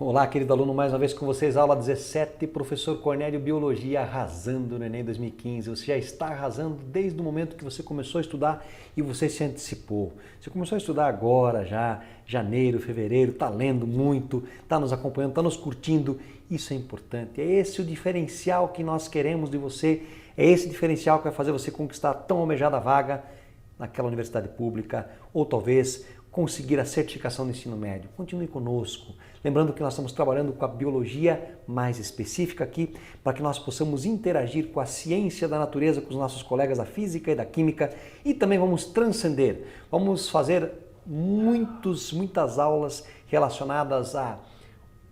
Olá, querido aluno, mais uma vez com vocês, aula 17, professor Cornélio, Biologia, arrasando no Enem 2015. Você já está arrasando desde o momento que você começou a estudar e você se antecipou. Você começou a estudar agora já, janeiro, fevereiro, está lendo muito, está nos acompanhando, está nos curtindo. Isso é importante, é esse o diferencial que nós queremos de você, é esse diferencial que vai fazer você conquistar a tão almejada vaga naquela universidade pública ou talvez conseguir a certificação do ensino médio. Continue conosco. Lembrando que nós estamos trabalhando com a biologia mais específica aqui, para que nós possamos interagir com a ciência da natureza, com os nossos colegas da física e da química, e também vamos transcender. Vamos fazer muitas aulas relacionadas a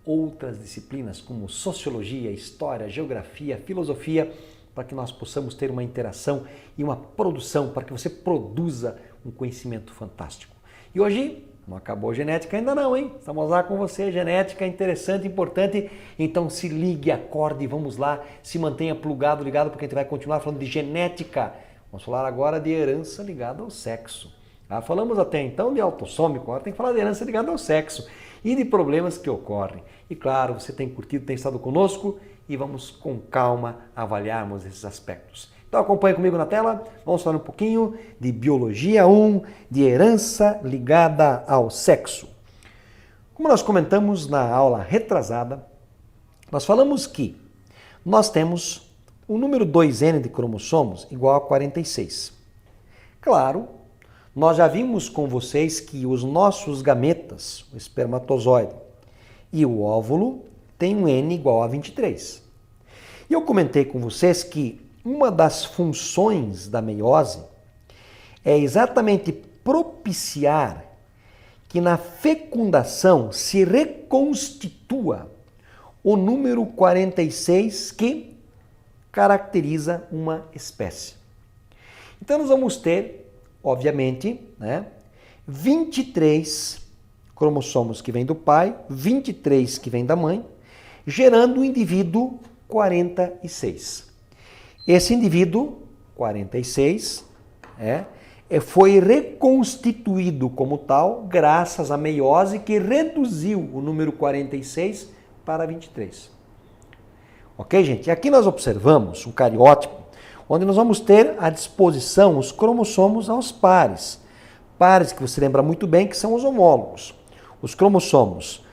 outras disciplinas, como sociologia, história, geografia, filosofia, para que nós possamos ter uma interação e uma produção, para que você produza um conhecimento fantástico. E hoje não acabou a genética ainda não, hein? Estamos lá com você, genética interessante, importante. Então se ligue, acorde e vamos lá, se mantenha plugado, ligado, porque a gente vai continuar falando de genética. Vamos falar agora de herança ligada ao sexo. Falamos até então de autossômico, agora tem que falar de herança ligada ao sexo e de problemas que ocorrem. E claro, você tem curtido, tem estado conosco e vamos com calma avaliarmos esses aspectos. Então acompanhe comigo na tela, vamos falar um pouquinho de Biologia 1, de herança ligada ao sexo. Como nós comentamos na aula retrasada, nós falamos que nós temos o número 2N de cromossomos igual a 46. Claro, nós já vimos com vocês que os nossos gametas, o espermatozoide e o óvulo, têm um N igual a 23. E eu comentei com vocês que uma das funções da meiose é exatamente propiciar que na fecundação se reconstitua o número 46 que caracteriza uma espécie. Então nós vamos ter, obviamente, 23 cromossomos que vêm do pai, 23 que vêm da mãe, gerando o indivíduo 46. Esse indivíduo, 46, foi reconstituído como tal graças à meiose que reduziu o número 46 para 23. Ok, gente? E aqui nós observamos um cariótipo, onde nós vamos ter à disposição os cromossomos aos pares. Pares que você lembra muito bem que são os homólogos. Os cromossomos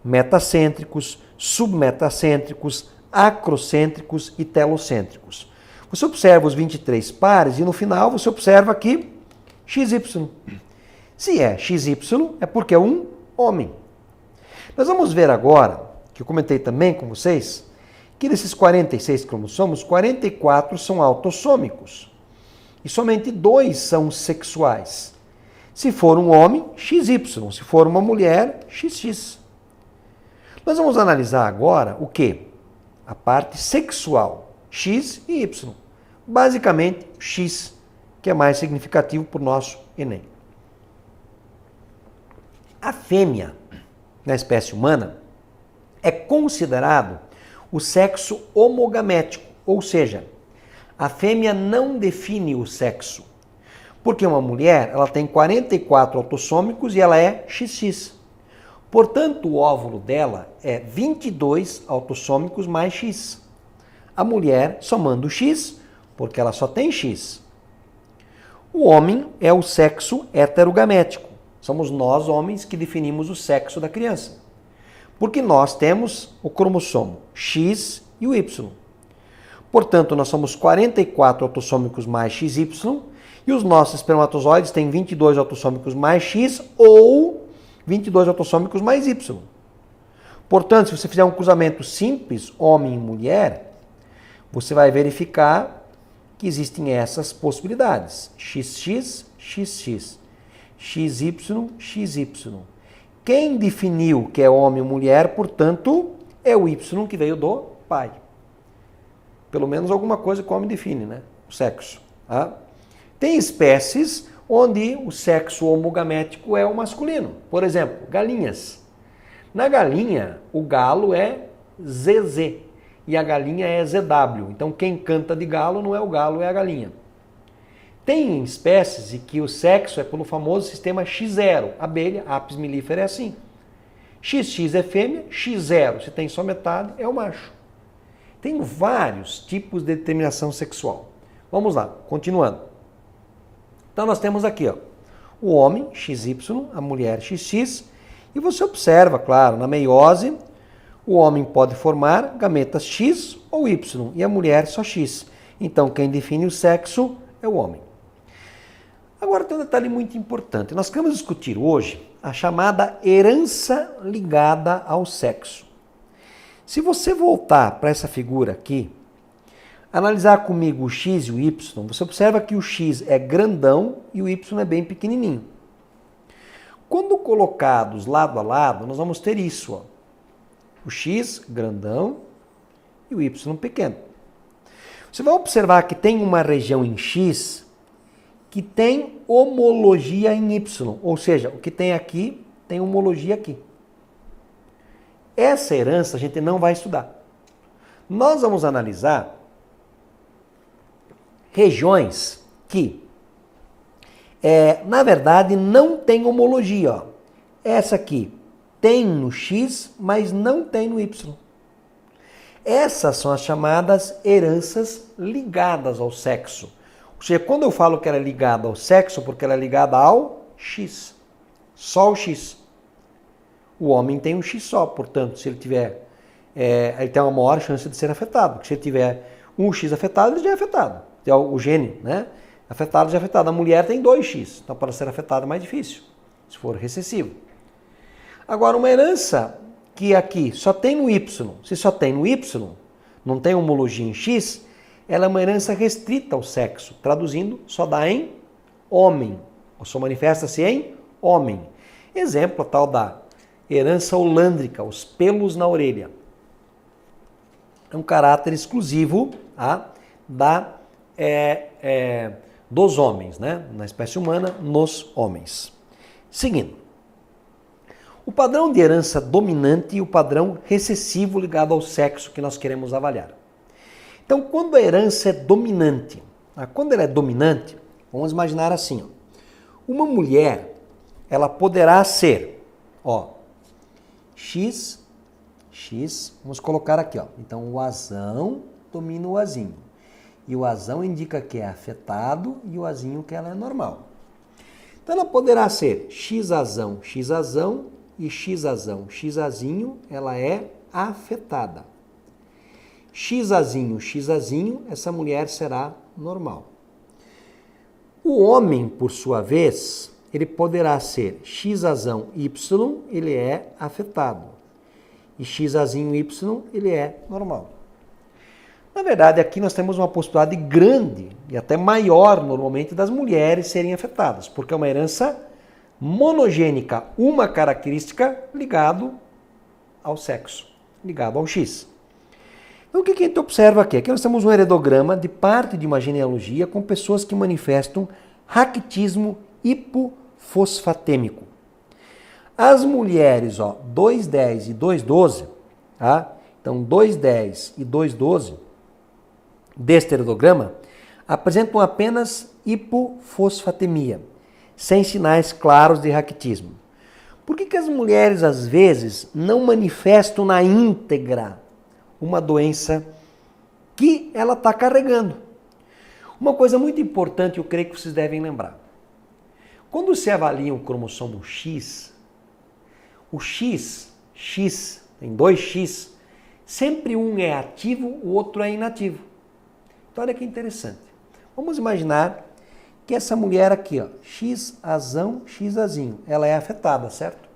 metacêntricos, submetacêntricos, acrocêntricos e telocêntricos. Você observa os 23 pares e no final você observa aqui XY. Se é XY, é porque é um homem. Nós vamos ver agora, que eu comentei também com vocês, que desses 46 cromossomos, 44 são autossômicos e somente 2 são sexuais. Se for um homem, XY. Se for uma mulher, XX. Nós vamos analisar agora o quê? A parte sexual, X e Y. Basicamente, X, que é mais significativo para o nosso Enem. A fêmea, na espécie humana, é considerado o sexo homogamético, ou seja, a fêmea não define o sexo, porque uma mulher ela tem 44 autossômicos e ela é XX. Portanto, o óvulo dela é 22 autossômicos mais X. A mulher somando X, porque ela só tem X. O homem é o sexo heterogamético. Somos nós, homens, que definimos o sexo da criança. Porque nós temos o cromossomo X e o Y. Portanto, nós somos 44 autossômicos mais XY e os nossos espermatozoides têm 22 autossômicos mais X ou 22 autossômicos mais Y. Portanto, se você fizer um cruzamento simples, homem e mulher, você vai verificar que existem essas possibilidades. XX, XX, XY, XY. Quem definiu que é homem ou mulher, portanto, é o Y que veio do pai. Pelo menos alguma coisa que o homem define, né? O sexo. Tem espécies onde o sexo homogamético é o masculino. Por exemplo, galinhas. Na galinha, o galo é ZZ e a galinha é ZW. Então, quem canta de galo não é o galo, é a galinha. Tem espécies em que o sexo é pelo famoso sistema X0. Abelha, Apis mellifera é assim. XX é fêmea, X0, se tem só metade, é o macho. Tem vários tipos de determinação sexual. Vamos lá, continuando. Então nós temos aqui, ó, o homem, XY, a mulher, XX, e você observa, claro, na meiose, o homem pode formar gametas X ou Y, e a mulher só X. Então quem define o sexo é o homem. Agora tem um detalhe muito importante. Nós queremos discutir hoje a chamada herança ligada ao sexo. Se você voltar para essa figura aqui, analisar comigo o X e o Y, você observa que o X é grandão e o Y é bem pequenininho. Quando colocados lado a lado, nós vamos ter isso, ó. O X grandão e o Y pequeno. Você vai observar que tem uma região em X que tem homologia em Y, ou seja, o que tem aqui tem homologia aqui. Essa herança a gente não vai estudar. Nós vamos analisar regiões que, na verdade, não tem homologia. Ó. Essa aqui tem no X, mas não tem no Y. Essas são as chamadas heranças ligadas ao sexo. Ou seja, quando eu falo que ela é ligada ao sexo, porque ela é ligada ao X. Só o X. O homem tem um X só, portanto, se ele tiver, ele tem uma maior chance de ser afetado. Porque se ele tiver um X afetado, ele já é afetado. O gene, né? Afetado já é afetado. A mulher tem 2X, então para ser afetada é mais difícil, se for recessivo. Agora, uma herança que aqui só tem no Y, se só tem no Y, não tem homologia em X, ela é uma herança restrita ao sexo. Traduzindo, só dá em homem, ou só manifesta-se em homem. Exemplo, a tal da herança holândrica, os pelos na orelha. É um caráter exclusivo dos homens, né? Na espécie humana, nos homens. Seguindo. O padrão de herança dominante e o padrão recessivo ligado ao sexo que nós queremos avaliar. Então, quando a herança é dominante, quando ela é dominante, vamos imaginar assim, ó, uma mulher, ela poderá ser, ó, X, vamos colocar aqui, ó. Então, o azão domina o azinho. E o azão indica que é afetado e o azinho que ela é normal. Então, ela poderá ser X-azão e X-azinho, ela é afetada. X-azinho, essa mulher será normal. O homem, por sua vez, ele poderá ser X-azão Y, ele é afetado. E X-azinho Y, ele é normal. Na verdade, aqui nós temos uma possibilidade grande e até maior, normalmente, das mulheres serem afetadas, porque é uma herança monogênica, uma característica ligado ao sexo, ligado ao X. Então, o que a gente observa aqui? Aqui nós temos um heredograma de parte de uma genealogia com pessoas que manifestam raquitismo hipofosfatêmico. As mulheres, ó, 2,10 e 2,12, tá? Então, 2,10 e 2,12 deste heredograma apresentam apenas hipofosfatemia, sem sinais claros de raquitismo. Por que as mulheres, às vezes, não manifestam na íntegra uma doença que ela está carregando? Uma coisa muito importante, eu creio que vocês devem lembrar. Quando se avalia o cromossomo X, o X, tem 2X, sempre um é ativo, o outro é inativo. Então olha que interessante. Vamos imaginar que essa mulher aqui, ó, X-azão, X-azinho, ela é afetada, certo?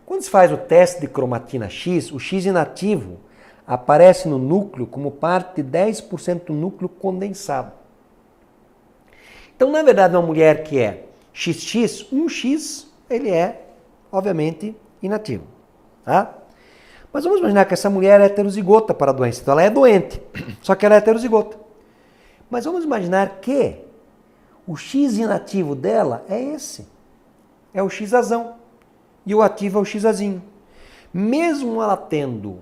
Quando se faz o teste de cromatina X, o X inativo aparece no núcleo como parte de 10% do núcleo condensado. Então, na verdade, uma mulher que é XX, um X, ele é, obviamente, inativo. Tá? Mas vamos imaginar que essa mulher é heterozigota para a doença. Então, ela é doente, só que ela é heterozigota. Mas vamos imaginar que o X inativo dela é esse. É o X-azão. E o ativo é o X-azinho. Mesmo ela tendo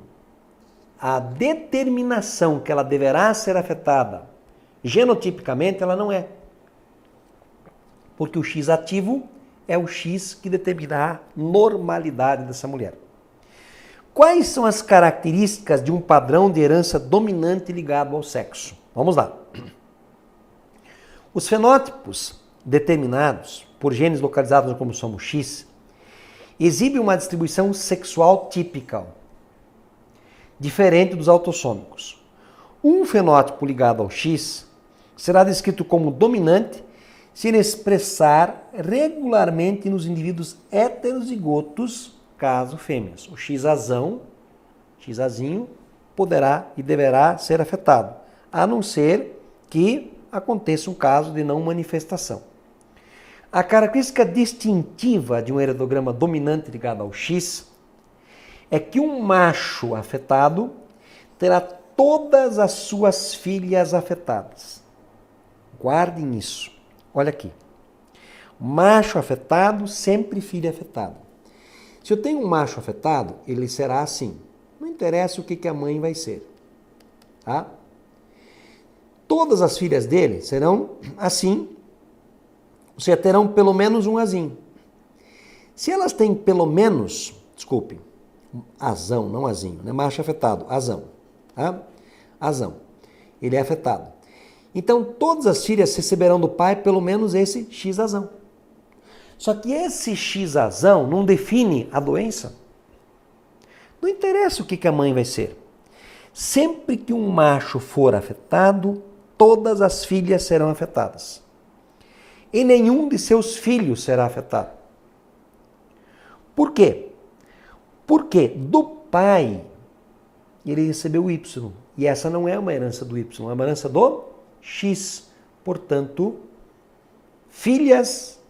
a determinação que ela deverá ser afetada, genotipicamente ela não é. Porque o X ativo é o X que determinará a normalidade dessa mulher. Quais são as características de um padrão de herança dominante ligado ao sexo? Vamos lá. Os fenótipos determinados por genes localizados no cromossomo X exibem uma distribuição sexual típica, diferente dos autossômicos. Um fenótipo ligado ao X será descrito como dominante se ele expressar regularmente nos indivíduos heterozigotos, caso fêmeas. O X-azão, X-azinho, poderá e deverá ser afetado, a não ser que aconteça um caso de não manifestação. A característica distintiva de um heredograma dominante ligado ao X é que um macho afetado terá todas as suas filhas afetadas. Guardem isso. Olha aqui. Macho afetado, sempre filha afetada. Se eu tenho um macho afetado, ele será assim. Não interessa o que a mãe vai ser. Tá? Todas as filhas dele serão assim. Ou seja, terão pelo menos um azinho. Se elas têm pelo menos, desculpe, azão, não azinho, né? Macho afetado, azão. Tá? Azão. Ele é afetado. Então, todas as filhas receberão do pai pelo menos esse X-azão. Só que esse X-azão não define a doença. Não interessa o que a mãe vai ser. Sempre que um macho for afetado, todas as filhas serão afetadas. E nenhum de seus filhos será afetado. Por quê? Porque do pai ele recebeu o Y. E essa não é uma herança do Y, é uma herança do X. Portanto, filhas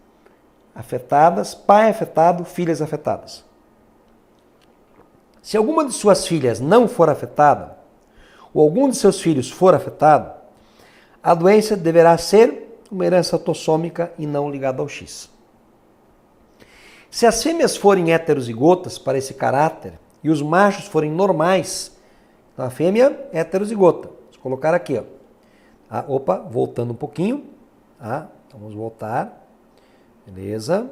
afetadas, pai afetado, filhas afetadas. Se alguma de suas filhas não for afetada, ou algum de seus filhos for afetado, a doença deverá ser uma herança autossômica e não ligada ao X. Se as fêmeas forem heterozigotas para esse caráter e os machos forem normais, então a fêmea é heterozigota. Vou colocar aqui, ó. Ah, opa, voltando um pouquinho. Ah, vamos voltar. Beleza.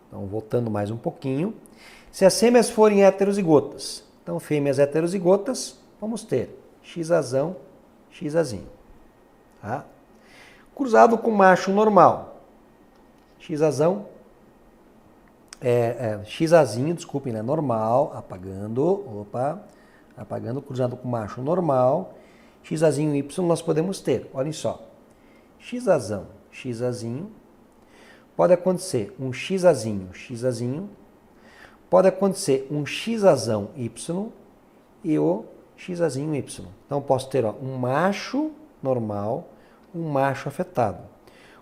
Então, voltando mais um pouquinho. Se as fêmeas forem heterozigotas, então fêmeas heterozigotas, vamos ter X-azão, X-azinho. Tá? Cruzado com macho normal. X-azão, X-azinho, desculpem, né? Normal, apagando, apagando, cruzado com macho normal. X-azinho Y nós podemos ter, olhem só. X-azão, X-azinho. Pode acontecer um X-azinho, X-azinho. Pode acontecer um X-azão Y e o X-azinho Y. Então posso ter um macho normal, um macho afetado.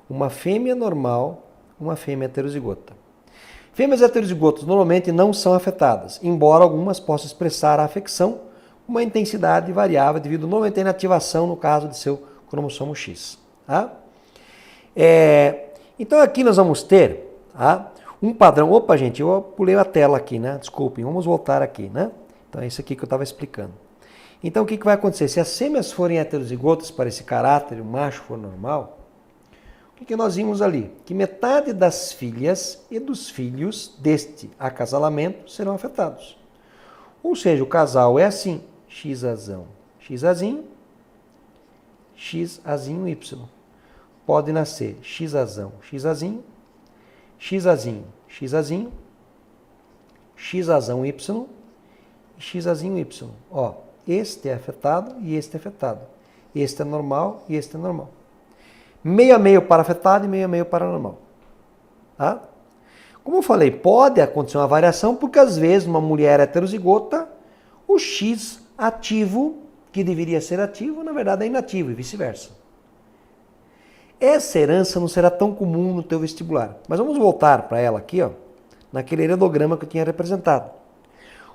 Uma fêmea normal, uma fêmea heterozigota. Fêmeas heterozigotas normalmente não são afetadas, embora algumas possam expressar a afecção com uma intensidade variável devido normalmente à inativação no caso de seu cromossomo X. Tá? Então aqui nós vamos ter um padrão. Opa, gente, eu pulei a tela aqui, né? Desculpem, vamos voltar aqui, né? Então é isso aqui que eu estava explicando. Então o que vai acontecer? Se as fêmeas forem heterozigotas para esse caráter e o macho for normal, o que nós vimos ali? Que metade das filhas e dos filhos deste acasalamento serão afetados. Ou seja, o casal é assim, X-azão, X-azinho, X-azinho Y. Pode nascer X-azão, X-azinho, X-azinho, X-azinho, X-azão Y e X-azinho Y. Ó, este é afetado e este é afetado. Este é normal e este é normal. Meio a meio para afetado e meio a meio para normal. Tá? Como eu falei, pode acontecer uma variação porque às vezes uma mulher heterozigota, o X ativo, que deveria ser ativo, na verdade é inativo e vice-versa. Essa herança não será tão comum no teu vestibular. Mas vamos voltar para ela aqui, ó, naquele heredograma que eu tinha representado.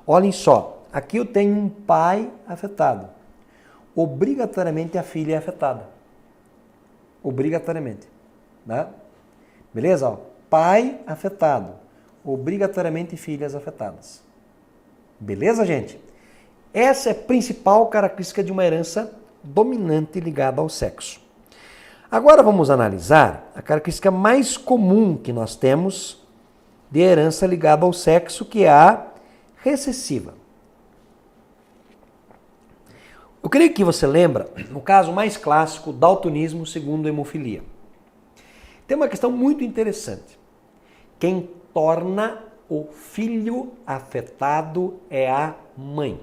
Olhem só, aqui eu tenho um pai afetado. Obrigatoriamente a filha é afetada. Obrigatoriamente. Né? Beleza? Ó, pai afetado. Obrigatoriamente filhas afetadas. Beleza, gente? Essa é a principal característica de uma herança dominante ligada ao sexo. Agora vamos analisar a característica mais comum que nós temos de herança ligada ao sexo, que é a recessiva. Eu creio que você lembra, no caso mais clássico, daltonismo segundo hemofilia. Tem uma questão muito interessante. Quem torna o filho afetado é a mãe.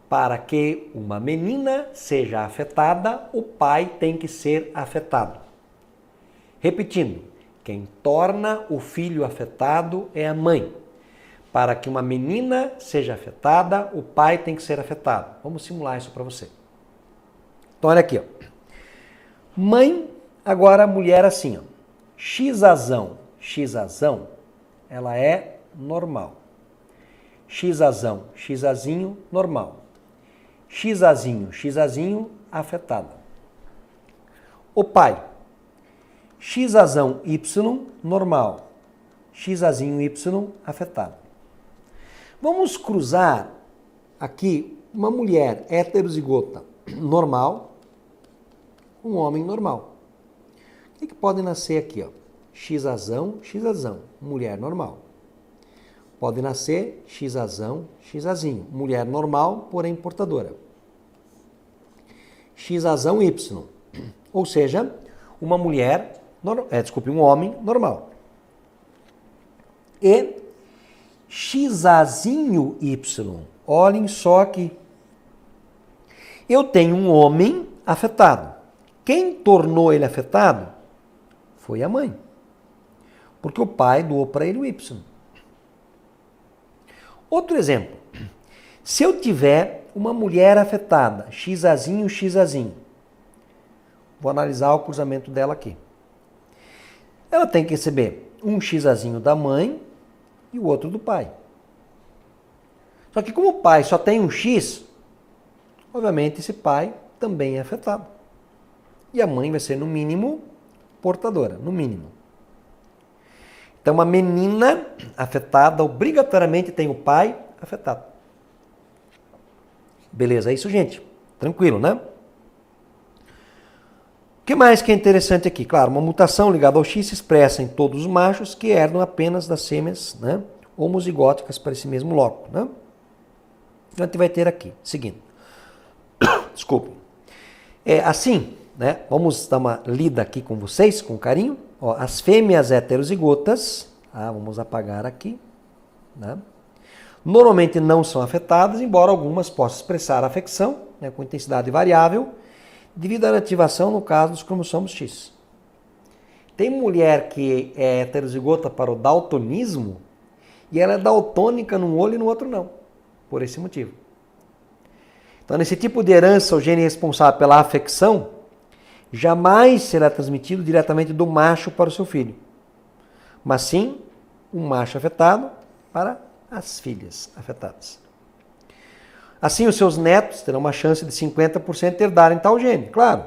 Para que uma menina seja afetada, o pai tem que ser afetado. Repetindo, quem torna o filho afetado é a mãe. Para que uma menina seja afetada, o pai tem que ser afetado. Vamos simular isso para você. Então, olha aqui. Ó. Mãe, agora mulher assim. Ó. Xazão, ela é normal. Xazinho, normal. Xazinho, afetada. O pai, Xazão Y, normal. Xazinho Y, afetado. Vamos cruzar aqui uma mulher heterozigota normal com um homem normal. O que pode nascer aqui? Ó? Xazão, mulher normal. Pode nascer Xazinho, mulher normal, porém portadora. Xazão Y, ou seja, uma mulher, um homem normal. E Xazinho Y, olhem só aqui. Eu tenho um homem afetado. Quem tornou ele afetado foi a mãe. Porque o pai doou para ele o Y. Outro exemplo. Se eu tiver uma mulher afetada, Xazinho, vou analisar o cruzamento dela aqui. Ela tem que receber um Xazinho da mãe e o outro do pai. Só que como o pai só tem um X, obviamente esse pai também é afetado. E a mãe vai ser, no mínimo, portadora, no mínimo. Então, uma menina afetada obrigatoriamente tem o pai afetado. Beleza, é isso, gente? Tranquilo, né? O que mais que é interessante aqui? Claro, uma mutação ligada ao X se expressa em todos os machos que herdam apenas das fêmeas, né, homozigóticas para esse mesmo loco. Né? Então, a gente vai ter aqui, seguindo. Desculpe. Assim, né, vamos dar uma lida aqui com vocês, com carinho. Ó, as fêmeas heterozigotas, vamos apagar aqui, né, normalmente não são afetadas, embora algumas possam expressar afecção, né, com intensidade variável, devido à inativação, no caso dos cromossomos X. Tem mulher que é heterozigota para o daltonismo e ela é daltônica num olho e no outro não, por esse motivo. Então, nesse tipo de herança, o gene responsável pela afecção jamais será transmitido diretamente do macho para o seu filho, mas sim o macho afetado para as filhas afetadas. Assim, os seus netos terão uma chance de 50% de herdarem tal gene. Claro,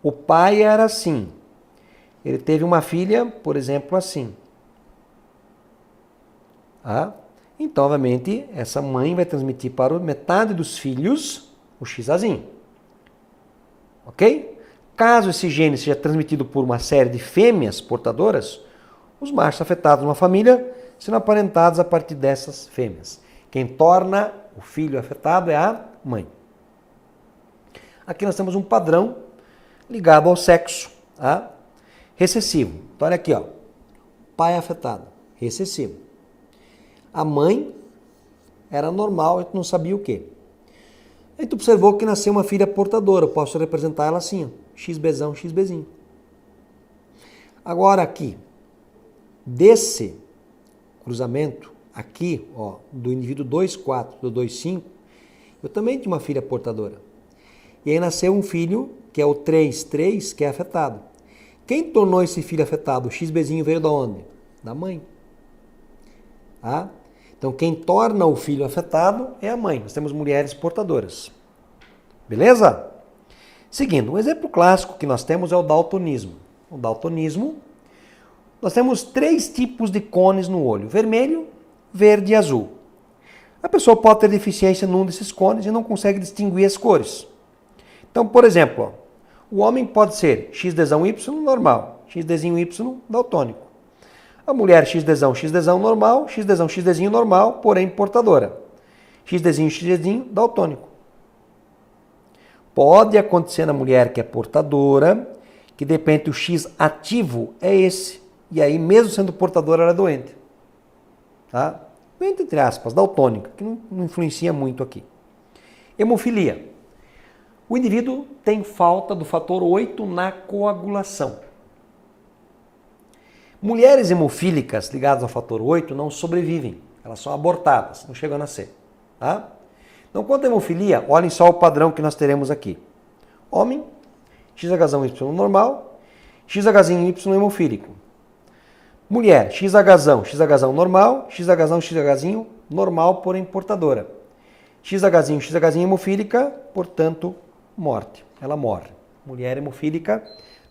o pai era assim. Ele teve uma filha, por exemplo, assim. Então, obviamente, essa mãe vai transmitir para metade dos filhos o Xazinho. Ok? Caso esse gene seja transmitido por uma série de fêmeas portadoras, os machos afetados numa família serão aparentados a partir dessas fêmeas. Quem torna o filho afetado é a mãe. Aqui nós temos um padrão ligado ao sexo, recessivo. Então olha aqui, ó. Pai afetado, recessivo. A mãe era normal, a gente não sabia o quê. A gente observou que nasceu uma filha portadora, eu posso representar ela assim, ó. XBzão, XBzinho. Agora aqui, desse cruzamento, aqui, ó, do indivíduo 2,4 do 2,5, eu também tinha uma filha portadora. E aí nasceu um filho, que é o 3,3, que é afetado. Quem tornou esse filho afetado? O XBzinho veio da onde? Da mãe. Então, quem torna o filho afetado é a mãe. Nós temos mulheres portadoras. Beleza? Seguindo, um exemplo clássico que nós temos é o daltonismo. O daltonismo, nós temos 3 tipos de cones no olho: vermelho, verde e azul. A pessoa pode ter deficiência num desses cones e não consegue distinguir as cores. Então, por exemplo, ó, o homem pode ser XDzão Y normal, XDzinho Y daltônico. A mulher XDzão, XDzão normal, XDzão, XDzinho normal, porém portadora. XDzinho, XDzinho daltônico. Pode acontecer na mulher que é portadora, que de repente o X ativo é esse. E aí, mesmo sendo portadora, ela é doente. Tá? Doente, entre aspas, daltônica, que não influencia muito aqui. Hemofilia. O indivíduo tem falta do fator 8 na coagulação. Mulheres hemofílicas ligadas ao fator 8 não sobrevivem. Elas são abortadas, não chegam a nascer. Tá? Então, quanto à hemofilia, olhem só o padrão que nós teremos aqui. Homem, XHY normal, XHY hemofílico. Mulher, XHzão normal, XHzinho normal, porém portadora. XHzinho hemofílica, portanto, morte. Ela morre. Mulher hemofílica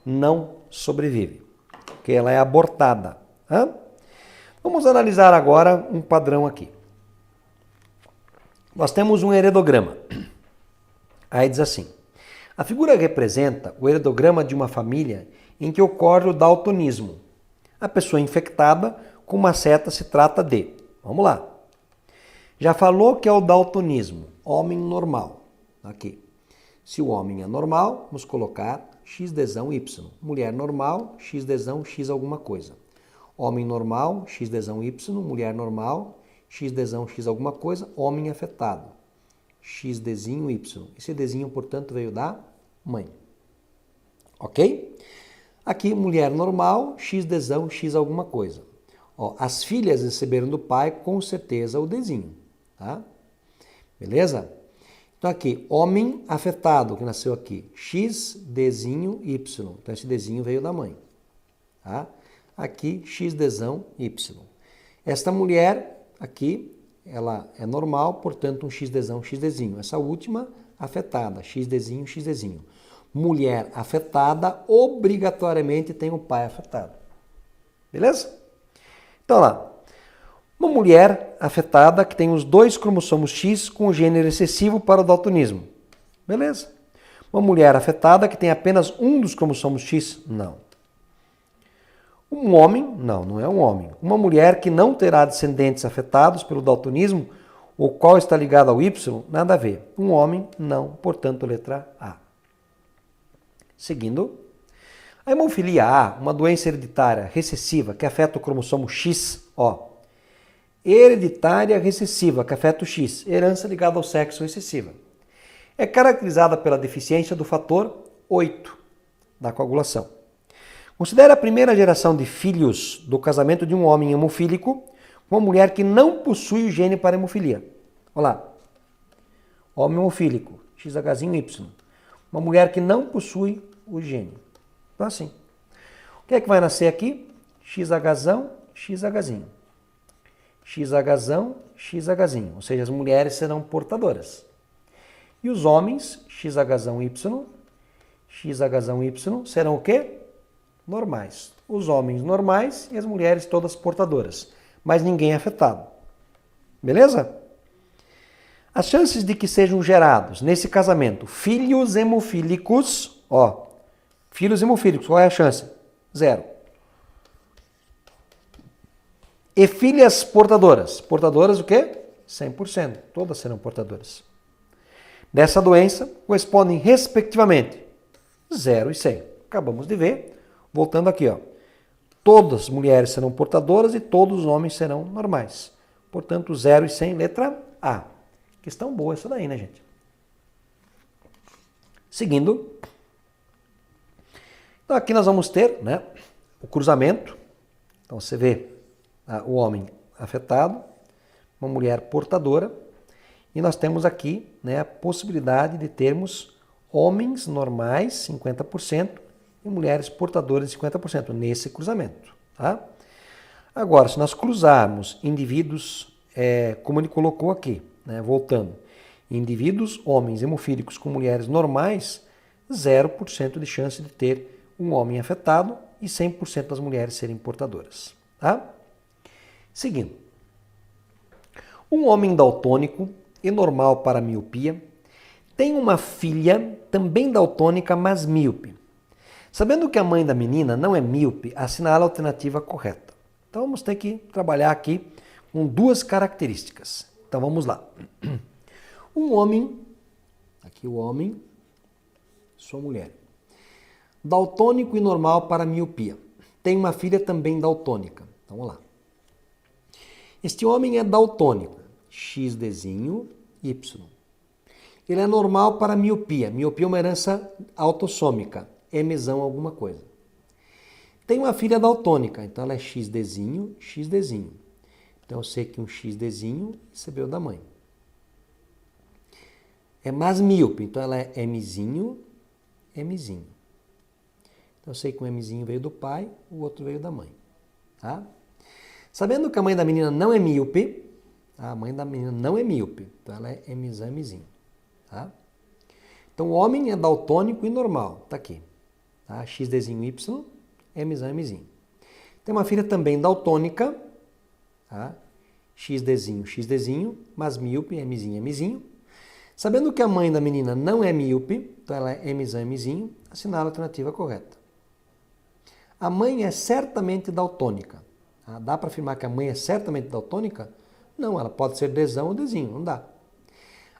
não sobrevive, porque ela é abortada. Vamos analisar agora um padrão aqui. Nós temos um heredograma. Aí diz assim: a figura representa o heredograma de uma família em que ocorre o daltonismo. A pessoa infectada com uma seta se trata de... Vamos lá. Já falou que é o daltonismo, homem normal. Aqui. Se o homem é normal, vamos colocar XDzão Y. Mulher normal, XDzão X alguma coisa. Homem normal, XDzão Y. Mulher normal, XDzão X alguma coisa. Homem afetado, XDzinho Y. Esse Dzinho, portanto, veio da mãe. Ok? Aqui, mulher normal, XDzão X alguma coisa. Ó, as filhas receberam do pai, com certeza, o Dzinho. Tá? Beleza? Então aqui, homem afetado, que nasceu aqui, XDzinho Y. Então esse Dzinho veio da mãe. Tá? Aqui, XDzão Y. Esta mulher aqui, ela é normal, portanto um XDzão XDzinho. Essa última, afetada, XDzinho XDzinho. Mulher afetada, obrigatoriamente tem o pai afetado. Beleza? Então lá. Uma mulher afetada que tem os 2 cromossomos X com o gene recessivo para o daltonismo. Beleza. Uma mulher afetada que tem apenas um dos cromossomos X? Não. Um homem? Não, não é um homem. Uma mulher que não terá descendentes afetados pelo daltonismo, o qual está ligado ao Y? Nada a ver. Um homem? Não. Portanto, letra A. Seguindo. A hemofilia A, uma doença hereditária recessiva que afeta o cromossomo X, ó. Hereditária recessiva, que afeta o X, herança ligada ao sexo recessiva. É caracterizada pela deficiência do fator 8 da coagulação. Considera a primeira geração de filhos do casamento de um homem hemofílico com uma mulher que não possui o gene para hemofilia. Olha lá. Homem hemofílico, XHzinho Y. Uma mulher que não possui o gene. Então assim. O que é que vai nascer aqui? XHzão, XHzinho. XHzão, XHzinho, ou seja, as mulheres serão portadoras. E os homens, XHzão Y, XHzão Y, serão o quê? Normais. Os homens normais e as mulheres todas portadoras, mas ninguém afetado. Beleza? As chances de que sejam gerados, nesse casamento, filhos hemofílicos, ó, filhos hemofílicos, qual é a chance? 0. E filhas portadoras. Portadoras o quê? 100%. Todas serão portadoras. Dessa doença correspondem, respectivamente, 0 e 100. Acabamos de ver. Voltando aqui, ó. Todas as mulheres serão portadoras e todos os homens serão normais. Portanto, 0 e 100, letra A. Questão boa essa daí, né, gente? Seguindo. Então, aqui nós vamos ter, né, o cruzamento. Então, você vê o homem afetado, uma mulher portadora, e nós temos aqui, né, a possibilidade de termos homens normais, 50%, e mulheres portadoras, 50%, nesse cruzamento. Tá? Agora, se nós cruzarmos indivíduos, como ele colocou aqui, né, voltando, indivíduos, homens hemofílicos com mulheres normais, 0% de chance de ter um homem afetado e 100% das mulheres serem portadoras. Tá? Seguindo. Um homem daltônico e normal para miopia tem uma filha também daltônica, mas míope. Sabendo que a mãe da menina não é míope, assinala a alternativa correta. Então vamos ter que trabalhar aqui com duas características. Então vamos lá. Um homem, aqui o homem, sua mulher, daltônico e normal para miopia. Tem uma filha também daltônica. Então vamos lá. Este homem é daltônico, XDzinho, Y. Ele é normal para miopia. Miopia é uma herança autossômica, Mzão alguma coisa. Tem uma filha daltônica, então ela é XDzinho, XDzinho. Então eu sei que um XDzinho recebeu da mãe. É mais míope, então ela é Mzinho, Mzinho. Então eu sei que um Mzinho veio do pai, o outro veio da mãe. Tá? Sabendo que a mãe da menina não é míope, a mãe da menina não é míope, então ela é Mzão, Mzinho. Tá? Então o homem é daltônico e normal, tá aqui. Tá? XDzinho, Y, Mzão, Mzinho. Tem uma filha também daltônica, tá? XDzinho, XDzinho, mas míope, Mzinho, Mzinho. Sabendo que a mãe da menina não é míope, então ela é Mzão, Mzinho, assinala a alternativa correta. A mãe é certamente daltônica. Tá? Dá para afirmar que a mãe é certamente daltônica? Não, ela pode ser Dzão ou Dzinho, não dá.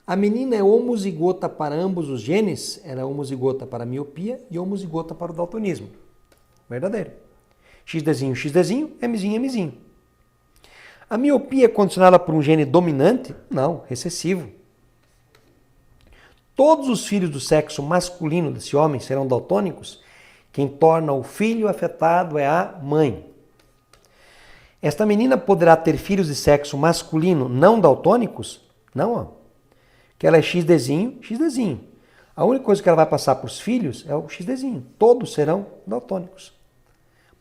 A menina é homozigota para ambos os genes, ela é homozigota para a miopia e homozigota para o daltonismo. Verdadeiro. XDzinho, XDzinho, Mzinho, Mzinho. A miopia é condicionada por um gene dominante? Não, recessivo. Todos os filhos do sexo masculino desse homem serão daltônicos? Quem torna o filho afetado é a mãe. Esta menina poderá ter filhos de sexo masculino não daltônicos? Não, ó. Que ela é XDzinho, XDzinho. A única coisa que ela vai passar para os filhos é o XDzinho. Todos serão daltônicos.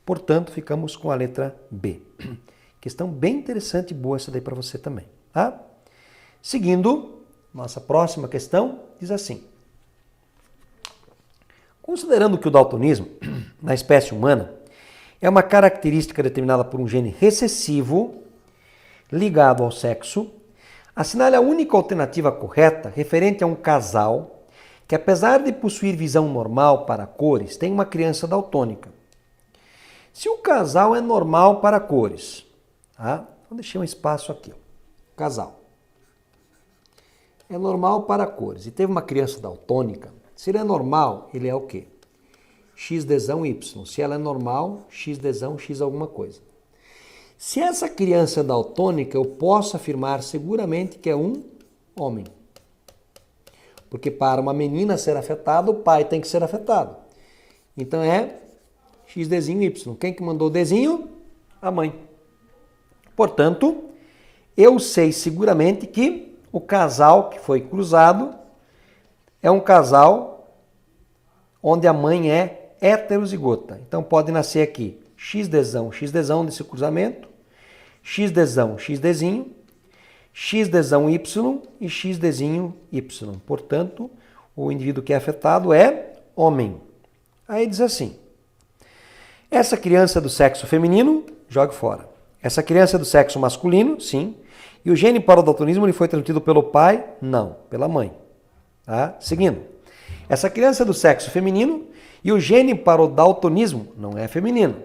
Portanto, ficamos com a letra B. Questão bem interessante e boa essa daí para você também. Tá? Seguindo, nossa próxima questão diz assim. Considerando que o daltonismo, na espécie humana, é uma característica determinada por um gene recessivo ligado ao sexo, assinale a única alternativa correta referente a um casal que, apesar de possuir visão normal para cores, tem uma criança daltônica. Se o casal é normal para cores, tá? Vou deixar um espaço aqui. Ó. Casal. É normal para cores. E teve uma criança daltônica. Se ele é normal, ele é o quê? XDzão Y. Se ela é normal, XDzão X alguma coisa. Se essa criança é daltônica, eu posso afirmar seguramente que é um homem. Porque para uma menina ser afetada, o pai tem que ser afetado. Então é XDzinho Y. Quem que mandou o Dzinho? A mãe. Portanto, eu sei seguramente que o casal que foi cruzado é um casal onde a mãe é heterozigota. Então pode nascer aqui XDzão, XDzão desse cruzamento, XDzão, XDzinho, XDzão Y e XDzinho Y. Portanto, o indivíduo que é afetado é homem. Aí diz assim, essa criança é do sexo feminino, jogue fora. Essa criança é do sexo masculino, sim. E o gene para o daltonismo ele foi transmitido pelo pai? Não, pela mãe. Tá? Seguindo. Essa criança é do sexo feminino e o gene para o daltonismo não é feminino.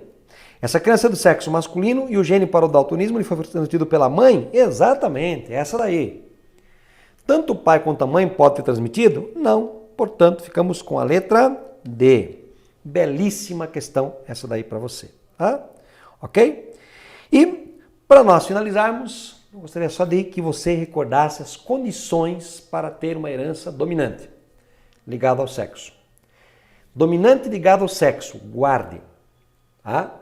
Essa criança é do sexo masculino e o gene para o daltonismo ele foi transmitido pela mãe? Exatamente, essa daí. Tanto o pai quanto a mãe podem ter transmitido? Não. Portanto, ficamos com a letra D. Belíssima questão essa daí para você. Tá? Ok? E, para nós finalizarmos, eu gostaria só de que você recordasse as condições para ter uma herança dominante, ligada ao sexo. Dominante ligado ao sexo, guarde. Tá?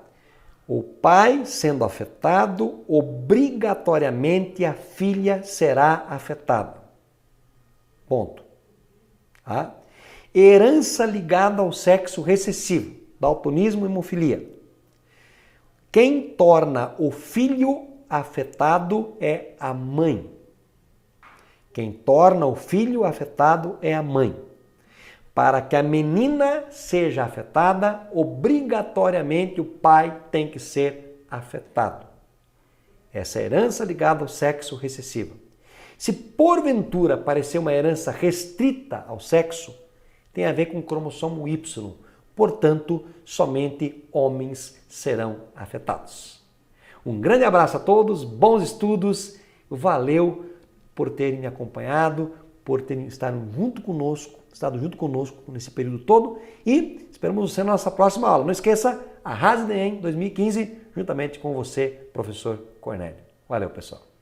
O pai sendo afetado, obrigatoriamente a filha será afetada. Ponto. Tá? Herança ligada ao sexo recessivo, daltonismo e hemofilia. Quem torna o filho afetado é a mãe. Quem torna o filho afetado é a mãe. Para que a menina seja afetada, obrigatoriamente o pai tem que ser afetado. Essa herança ligada ao sexo recessivo. Se porventura aparecer uma herança restrita ao sexo, tem a ver com o cromossomo Y. Portanto, somente homens serão afetados. Um grande abraço a todos, bons estudos, valeu por terem me acompanhado, por terem estado junto conosco nesse período todo e esperamos você na nossa próxima aula. Não esqueça, Arrase no Enem 2015, juntamente com você, professor Cornélio. Valeu, pessoal.